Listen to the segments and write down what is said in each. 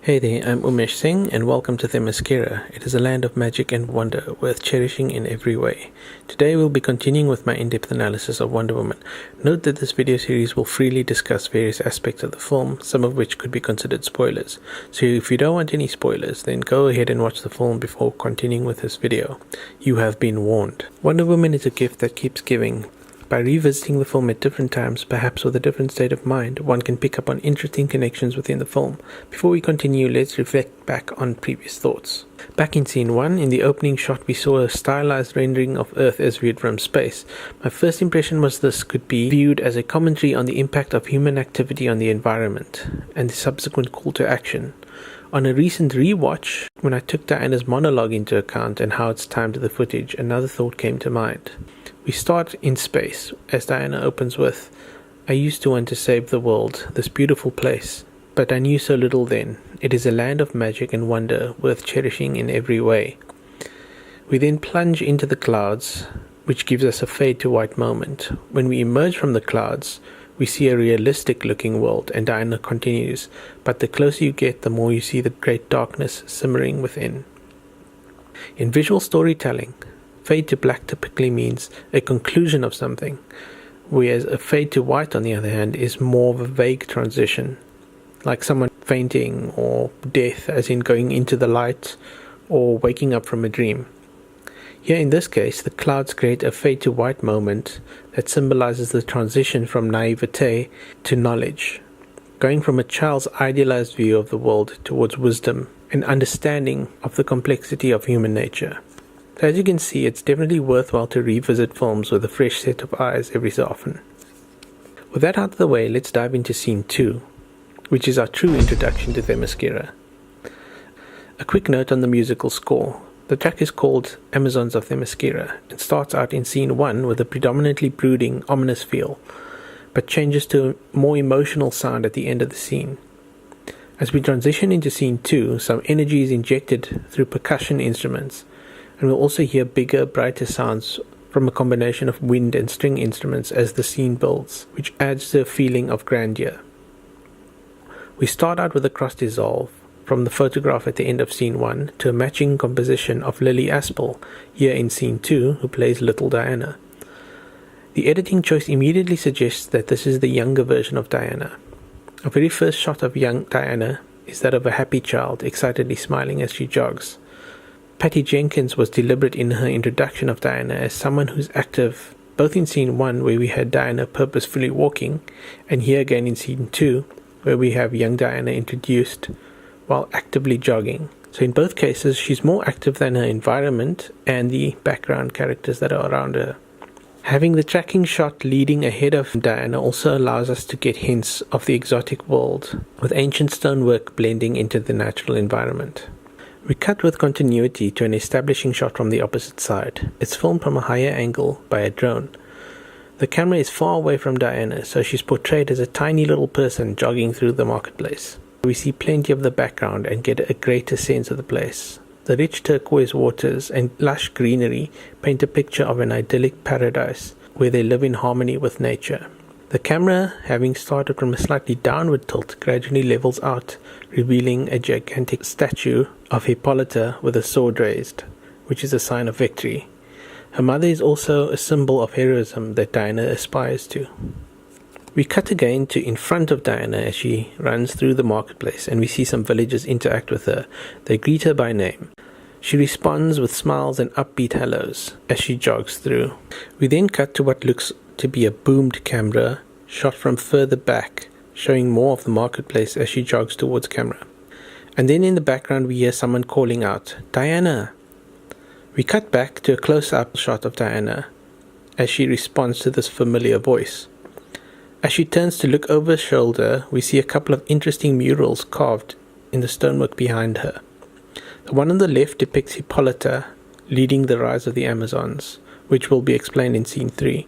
Hey there, I'm Umesh Singh and welcome to Themyscira. It is a land of magic and wonder, worth cherishing in every way. Today we'll be continuing with my in-depth analysis of Wonder Woman. Note that this video series will freely discuss various aspects of the film, some of which could be considered spoilers. So if you don't want any spoilers, then go ahead and watch the film before continuing with this video. You have been warned. Wonder Woman is a gift that keeps giving. By revisiting the film at different times, perhaps with a different state of mind, one can pick up on interesting connections within the film. Before we continue, let's reflect back on previous thoughts. Back in scene 1, in the opening shot, we saw a stylized rendering of Earth as viewed from space. My first impression was this could be viewed as a commentary on the impact of human activity on the environment, and the subsequent call to action. On a recent rewatch, when I took Diana's monologue into account and how it's timed to the footage, another thought came to mind. We start in space, as Diana opens with, "I used to want to save the world, this beautiful place, but I knew so little then. It is a land of magic and wonder, worth cherishing in every way." We then plunge into the clouds, which gives us a fade to white moment. When we emerge from the clouds, we see a realistic looking world, and Diana continues, "But the closer you get, the more you see the great darkness simmering within." In visual storytelling, fade to black typically means a conclusion of something, whereas a fade to white, on the other hand, is more of a vague transition, like someone fainting or death, as in going into the light or waking up from a dream. Here in this case, the clouds create a fade to white moment that symbolizes the transition from naivete to knowledge, going from a child's idealized view of the world towards wisdom and understanding of the complexity of human nature. So as you can see, it's definitely worthwhile to revisit films with a fresh set of eyes every so often. With that out of the way, let's dive into scene 2, which is our true introduction to Themyscira. A quick note on the musical score. The track is called Amazons of Themyscira and starts out in scene 1 with a predominantly brooding, ominous feel, but changes to a more emotional sound at the end of the scene. As we transition into scene 2, some energy is injected through percussion instruments, and we'll also hear bigger, brighter sounds from a combination of wind and string instruments as the scene builds, which adds to a feeling of grandeur. We start out with a cross dissolve from the photograph at the end of scene 1 to a matching composition of Lily Aspel here in scene 2, who plays Little Diana. The editing choice immediately suggests that this is the younger version of Diana. Our very first shot of young Diana is that of a happy child, excitedly smiling as she jogs. Patty Jenkins was deliberate in her introduction of Diana as someone who's active, both in scene 1 where we had Diana purposefully walking, and here again in scene 2 where we have young Diana introduced while actively jogging. So in both cases, she's more active than her environment and the background characters that are around her. Having the tracking shot leading ahead of Diana also allows us to get hints of the exotic world, with ancient stonework blending into the natural environment. We cut with continuity to an establishing shot from the opposite side. It's filmed from a higher angle by a drone. The camera is far away from Diana, so she's portrayed as a tiny little person jogging through the marketplace. We see plenty of the background and get a greater sense of the place. The rich turquoise waters and lush greenery paint a picture of an idyllic paradise where they live in harmony with nature. The camera, having started from a slightly downward tilt, gradually levels out, revealing a gigantic statue of Hippolyta with a sword raised, which is a sign of victory. Her mother is also a symbol of heroism that Diana aspires to. We cut again to in front of Diana as she runs through the marketplace, and we see some villagers interact with her. They greet her by name. She responds with smiles and upbeat hellos as she jogs through. We then cut to what looks to be a boomed camera shot from further back, showing more of the marketplace as she jogs towards camera. And then in the background we hear someone calling out, "Diana!" We cut back to a close-up shot of Diana as she responds to this familiar voice. As she turns to look over her shoulder, we see a couple of interesting murals carved in the stonework behind her. The one on the left depicts Hippolyta leading the rise of the Amazons, which will be explained in scene 3.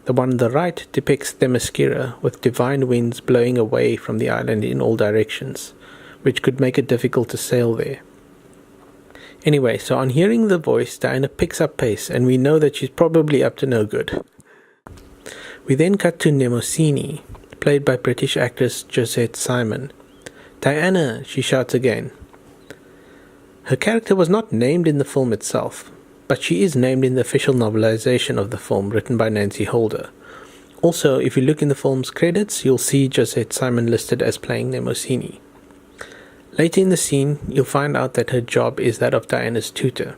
The one on the right depicts Themyscira, with divine winds blowing away from the island in all directions, which could make it difficult to sail there. Anyway, so on hearing the voice, Diana picks up pace, and we know that she's probably up to no good. We then cut to Mnemosyne, played by British actress Josette Simon. "Diana!" she shouts again. Her character was not named in the film itself, but she is named in the official novelization of the film written by Nancy Holder. Also, if you look in the film's credits, you'll see Josette Simon listed as playing Mnemosyne. Later in the scene, you'll find out that her job is that of Diana's tutor.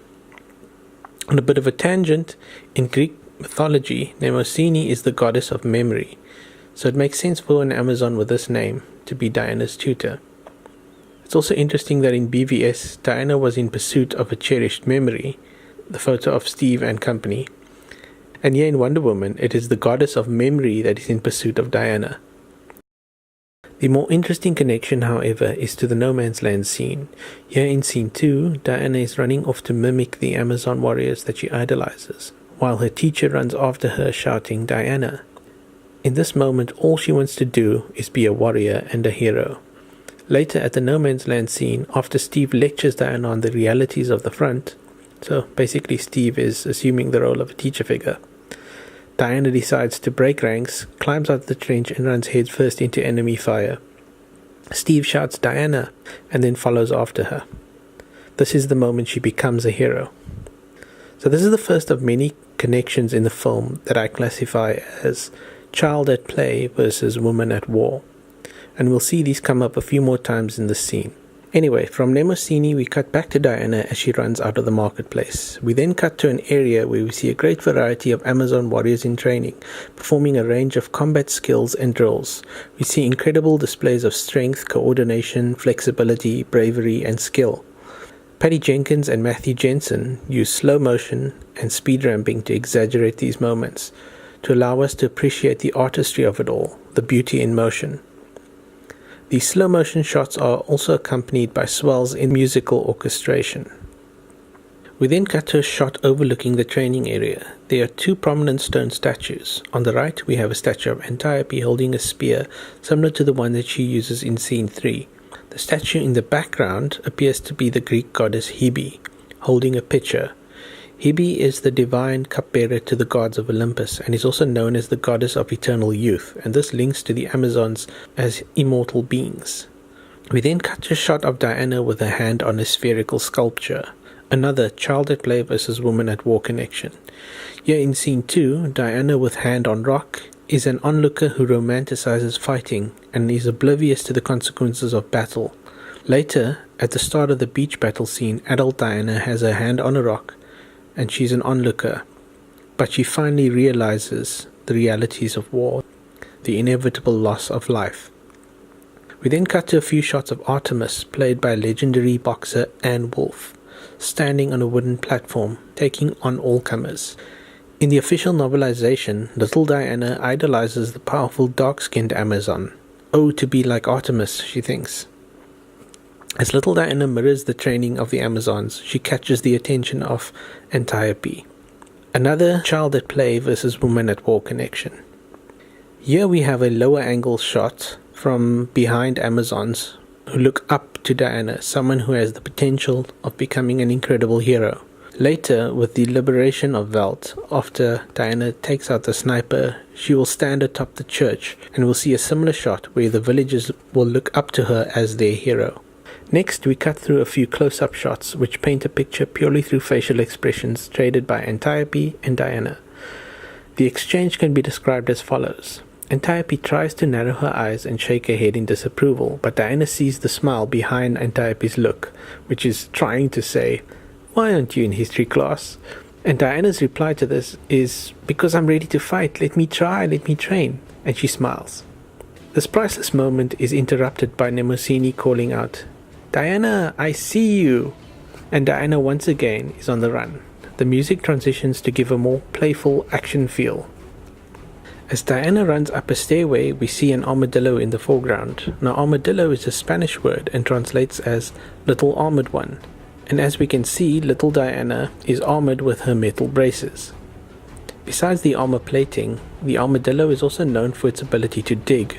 On a bit of a tangent, in Greek mythology, Mnemosyne is the goddess of memory, so it makes sense for an Amazon with this name to be Diana's tutor. It's also interesting that in BVS, Diana was in pursuit of a cherished memory, the photo of Steve and company, and here in Wonder Woman, it is the goddess of memory that is in pursuit of Diana. The more interesting connection, however, is to the No Man's Land scene. Here in scene 2, Diana is running off to mimic the Amazon warriors that she idolizes, while her teacher runs after her shouting, "Diana." In this moment, all she wants to do is be a warrior and a hero. Later at the No Man's Land scene, after Steve lectures Diana on the realities of the front, so basically Steve is assuming the role of a teacher figure, Diana decides to break ranks, climbs out of the trench and runs headfirst into enemy fire. Steve shouts "Diana" and then follows after her. This is the moment she becomes a hero. So this is the first of many connections in the film that I classify as child at play versus woman at war. And we'll see these come up a few more times in this scene. Anyway, from Mnemosyne we cut back to Diana as she runs out of the marketplace. We then cut to an area where we see a great variety of Amazon warriors in training, performing a range of combat skills and drills. We see incredible displays of strength, coordination, flexibility, bravery, and skill. Patty Jenkins and Matthew Jensen use slow motion and speed ramping to exaggerate these moments, to allow us to appreciate the artistry of it all, the beauty in motion. These slow motion shots are also accompanied by swells in musical orchestration. We then cut to a shot overlooking the training area. There are two prominent stone statues. On the right we have a statue of Antiope holding a spear similar to the one that she uses in scene 3. The statue in the background appears to be the Greek goddess Hebe, holding a pitcher. Hebe is the divine cupbearer to the gods of Olympus and is also known as the goddess of eternal youth, and this links to the Amazons as immortal beings. We then cut to a shot of Diana with her hand on a spherical sculpture, another child at play versus woman at war connection. Here in scene 2, Diana with hand on rock is an onlooker who romanticizes fighting and is oblivious to the consequences of battle. Later, at the start of the beach battle scene, adult Diana has her hand on a rock and she's an onlooker, but she finally realizes the realities of war, the inevitable loss of life. We then cut to a few shots of Artemis, played by legendary boxer Anne Wolfe, standing on a wooden platform, taking on all comers. In the official novelization, little Diana idolizes the powerful dark-skinned Amazon. Oh, to be like Artemis, she thinks. As little Diana mirrors the training of the Amazons, she catches the attention of Antiope. Another child at play versus woman at war connection. Here we have a lower angle shot from behind Amazons who look up to Diana, someone who has the potential of becoming an incredible hero. Later, with the liberation of Veld, after Diana takes out the sniper, she will stand atop the church and we'll see a similar shot where the villagers will look up to her as their hero. Next, we cut through a few close-up shots which paint a picture purely through facial expressions traded by Antiope and Diana. The exchange can be described as follows. Antiope tries to narrow her eyes and shake her head in disapproval, but Diana sees the smile behind Antiope's look, which is trying to say, "Why aren't you in history class?" And Diana's reply to this is, "Because I'm ready to fight, let me try, let me train," and she smiles. This priceless moment is interrupted by Mnemosyne calling out, "Diana, I see you!" And Diana once again is on the run. The music transitions to give a more playful action feel. As Diana runs up a stairway, we see an armadillo in the foreground. Now, armadillo is a Spanish word and translates as little armored one. And as we can see, little Diana is armored with her metal braces. Besides the armor plating, the armadillo is also known for its ability to dig,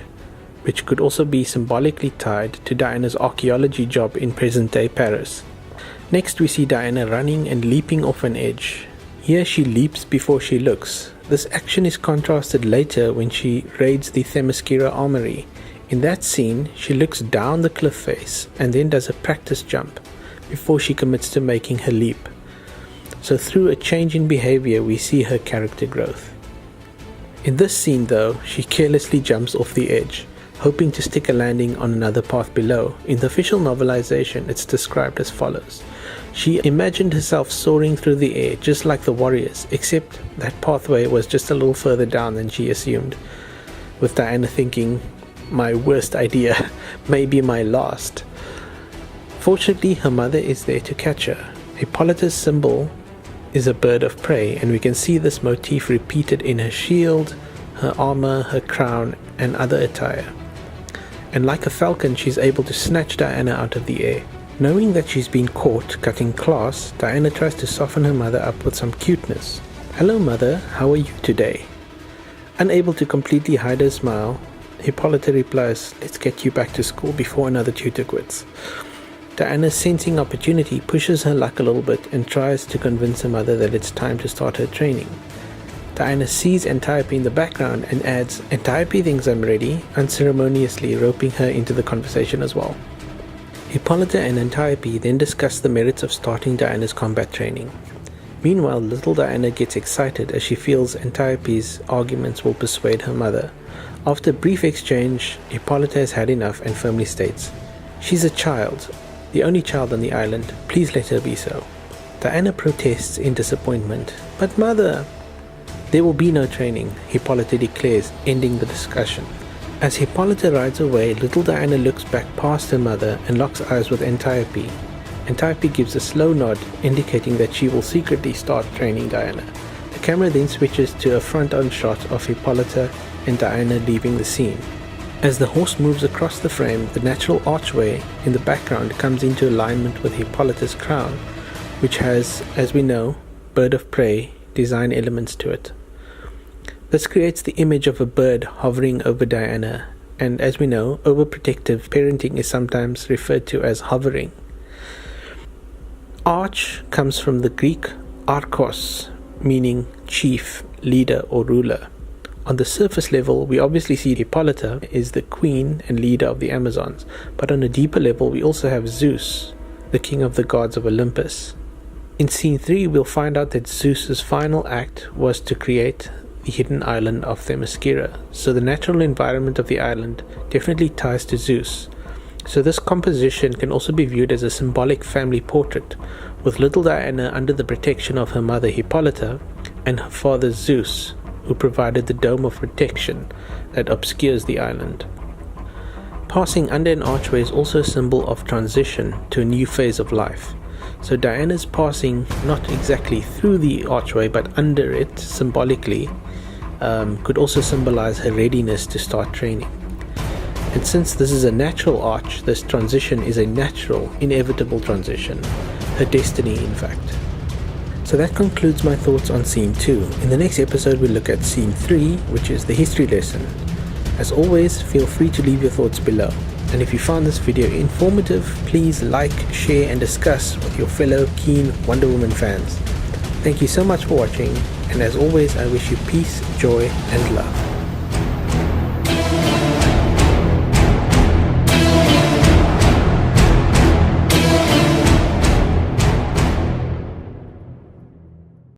which could also be symbolically tied to Diana's archaeology job in present-day Paris. Next we see Diana running and leaping off an edge. Here she leaps before she looks. This action is contrasted later when she raids the Themyscira armory. In that scene, she looks down the cliff face and then does a practice jump before she commits to making her leap. So through a change in behavior, we see her character growth. In this scene though, she carelessly jumps off the edge, hoping to stick a landing on another path below. In the official novelization, it's described as follows. She imagined herself soaring through the air just like the warriors, except that pathway was just a little further down than she assumed, with Diana thinking, my worst idea, maybe my last. Fortunately, her mother is there to catch her. Hippolyta's symbol is a bird of prey, and we can see this motif repeated in her shield, her armor, her crown, and other attire. And like a falcon, she's able to snatch Diana out of the air. Knowing that she's been caught cutting class, Diana tries to soften her mother up with some cuteness. Hello mother, how are you today? Unable to completely hide her smile, Hippolyta replies, let's get you back to school before another tutor quits. Diana, sensing opportunity, pushes her luck a little bit and tries to convince her mother that it's time to start her training. Diana sees Antiope in the background and adds, Antiope thinks I'm ready, unceremoniously roping her into the conversation as well. Hippolyta and Antiope then discuss the merits of starting Diana's combat training. Meanwhile, little Diana gets excited as she feels Antiope's arguments will persuade her mother. After a brief exchange, Hippolyta has had enough and firmly states, she's a child, the only child on the island, please let her be so. Diana protests in disappointment, but mother, there will be no training, Hippolyta declares, ending the discussion. As Hippolyta rides away, little Diana looks back past her mother and locks eyes with Antiope. Antiope gives a slow nod, indicating that she will secretly start training Diana. The camera then switches to a front-on shot of Hippolyta and Diana leaving the scene. As the horse moves across the frame, the natural archway in the background comes into alignment with Hippolyta's crown, which has, as we know, bird of prey design elements to it. This creates the image of a bird hovering over Diana, and as we know, overprotective parenting is sometimes referred to as hovering. Arch comes from the Greek archos, meaning chief, leader, or ruler. On the surface level, we obviously see Hippolyta is the queen and leader of the Amazons, but on a deeper level, we also have Zeus, the king of the gods of Olympus. In scene 3, we'll find out that Zeus's final act was to create the hidden island of Themyscira, so the natural environment of the island definitely ties to Zeus. So this composition can also be viewed as a symbolic family portrait, with little Diana under the protection of her mother Hippolyta and her father Zeus, who provided the dome of protection that obscures the island. Passing under an archway is also a symbol of transition to a new phase of life. So Diana's passing not exactly through the archway but under it symbolically could also symbolize her readiness to start training. And since this is a natural arch, this transition is a natural, inevitable transition, her destiny in fact. So that concludes my thoughts on scene 2. In the next episode we'll look at scene 3, which is the history lesson. As always, feel free to leave your thoughts below. And if you found this video informative, please like, share and discuss with your fellow keen Wonder Woman fans. Thank you so much for watching, and as always I wish you peace, joy and love.